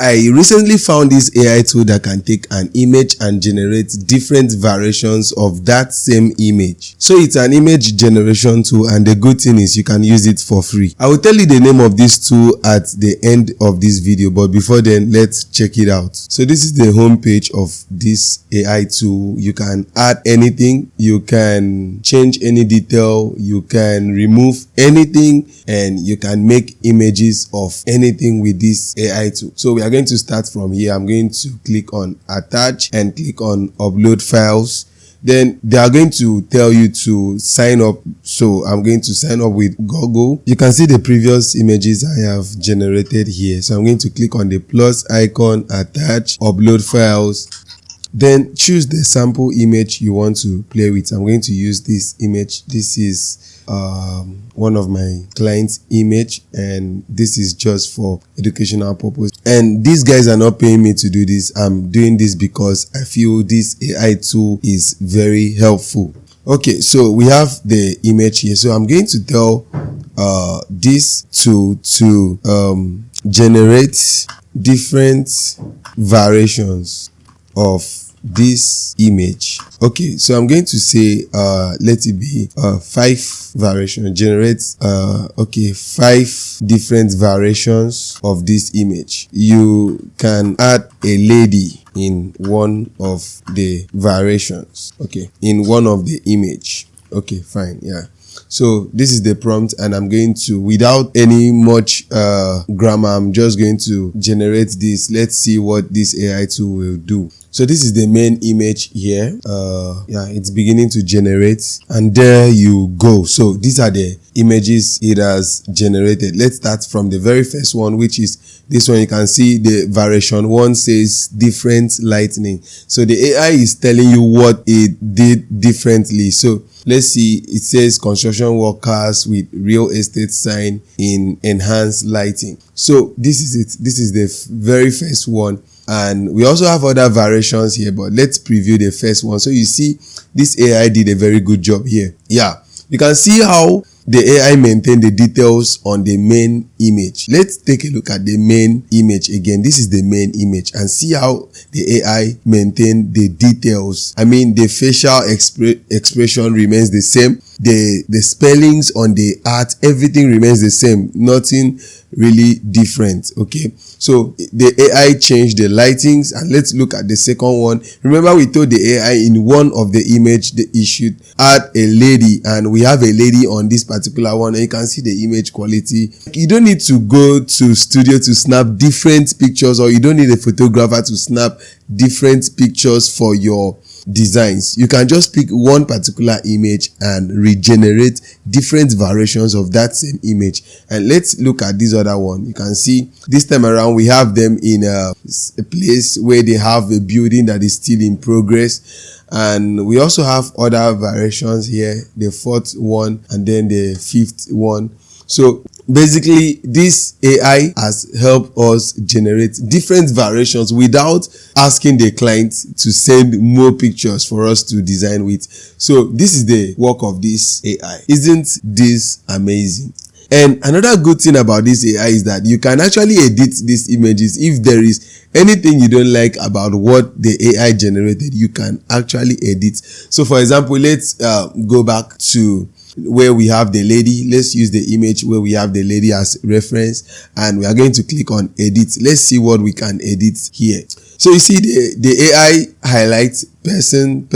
I recently found this AI tool that can take an image and generate different variations of that same image. So it's an image generation tool, and the good thing is you can use it for free. I will tell you the name of this tool at the end of this video, but before then, let's check it out. So this is the home page of this AI tool. You can add anything, you can change any detail, you can remove anything, and you can make images of anything with this AI tool. So we are going to start from here. I'm going to click on attach and click on upload files. Then they are going to tell you to sign up. So I'm going to sign up with Google. You can see the previous images I have generated here. So I'm going to click on the plus icon, attach, upload files. Then choose the sample image you want to play with. I'm going to use this image. This is one of my clients' image, and this is just for educational purpose. And these guys are not paying me to do this. I'm doing this because I feel this AI tool is very helpful. Okay, so we have the image here. So I'm going to tell this tool to generate different variations of this image. Okay, so I'm going to say let it be 5 variation. Generate 5 different variations of this image. You can add a lady in one of the variations. Okay, in one of the image. Okay, fine. Yeah. So this is the prompt, and I'm going to, without any much grammar, I'm just going to generate this. Let's see what this AI tool will do. So this is the main image here. It's beginning to generate, and there you go. So these are the images it has generated. Let's start from the very first one, which is this one. You can see the variation 1 says different lightning. So the AI is telling you what it did differently. So let's see, it says construction workers with real estate sign in enhanced lighting. So this is it. This is the very first one. And we also have other variations here, but let's preview the first one. So you see, this AI did a very good job here. Yeah, you can see how the AI maintained the details on the main image. Let's take a look at the main image again. This is the main image, and see how the AI maintained the details. I mean, the facial expression remains the same. The spellings on the art, everything remains the same. Nothing really different. Okay, so the AI changed the lightings, and let's look at the second one. Remember, we told the AI in one of the image that it should add a lady, and we have a lady on this particular one, and you can see the image quality. You don't need to go to studio to snap different pictures, or you don't need a photographer to snap different pictures for your designs. You can just pick one particular image and regenerate different variations of that same image. And let's look at this other one. You can see this time around we have them in a place where they have a building that is still in progress, and we also have other variations here, the fourth one and then the fifth one. So basically, this AI has helped us generate different variations without asking the client to send more pictures for us to design with. So this is the work of this AI. Isn't this amazing? And another good thing about this AI is that you can actually edit these images. If there is anything you don't like about what the AI generated, you can actually edit. So for example, let's go back to where we have the lady. Let's use the image where we have the lady as reference, and we are going to click on edit. Let's see what we can edit here. So you see the AI highlights person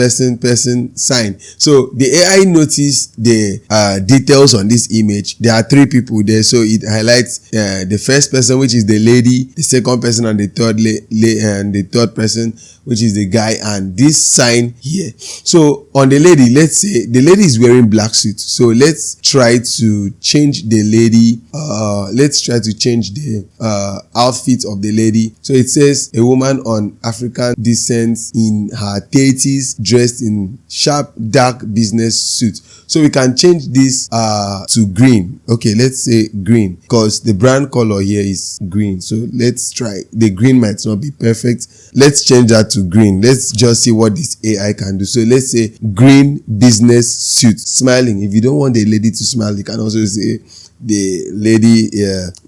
sign. So the AI noticed the details on this image. There are 3 people there, so it highlights the first person, which is the lady, the second person, and the third and the third person, which is the guy, and this sign here. So on the lady, let's say the lady is wearing black suit. So let's try to change the lady. Let's try to change the outfit of the lady. So it says a woman on African descent in her 30s, dressed in sharp dark business suit. So we can change this to green. Okay, let's say green, because the brand color here is green. So let's try. The green might not be perfect. Let's change that to green. Let's just see what this AI can do. So let's say green business suit, smiling. If you don't want the lady to smile, you can also say the lady,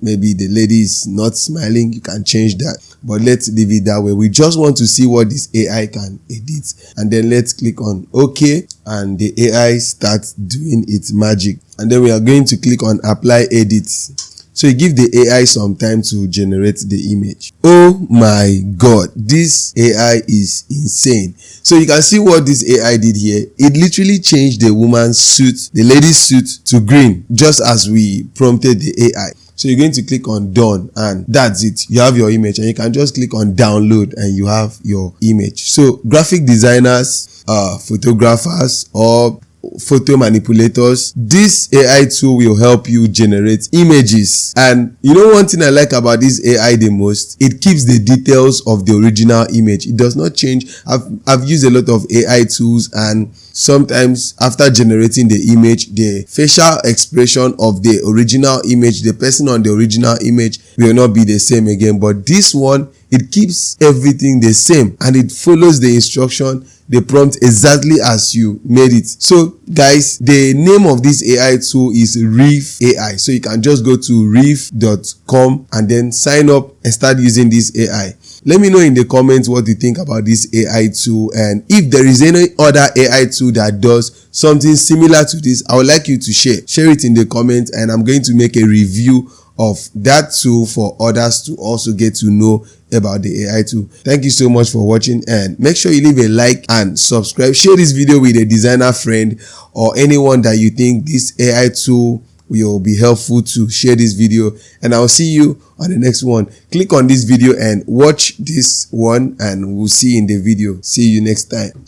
maybe the lady is not smiling. You can change that. but let's leave it that way. We just want to see what this AI can edit, and then let's click on OK, and the AI starts doing its magic. And then we are going to click on apply edits. So you give the AI some time to generate the image. Oh my God, this AI is insane. So you can see what this AI did here. It literally changed the woman's suit, the lady's suit, to green, just as we prompted the AI. So you're going to click on done, and that's it. You have your image, and you can just click on download and you have your image. So graphic designers, photographers, or photo manipulators, this AI tool will help you generate images. And you know, one thing I like about this AI the most, it keeps the details of the original image. It does not change. I've used a lot of AI tools, and sometimes after generating the image, the facial expression of the original image, the person on the original image, will not be the same again. But this one, it keeps everything the same, and it follows the instruction, the prompt, exactly as you made it. So guys, the name of this AI tool is Reef AI. So you can just go to reef.com and then sign up and start using this AI. Let me know in the comments what you think about this AI tool, and if there is any other AI tool that does something similar to this, I would like you to share it in the comments, and I'm going to make a review of that tool for others to also get to know about the AI tool. Thank you so much for watching, and make sure you leave a like and subscribe. Share this video with a designer friend or anyone that you think this AI tool will be helpful to. Share this video, and I'll see you on the next one. Click on this video and watch this one, and we'll see you in the video. See you next time.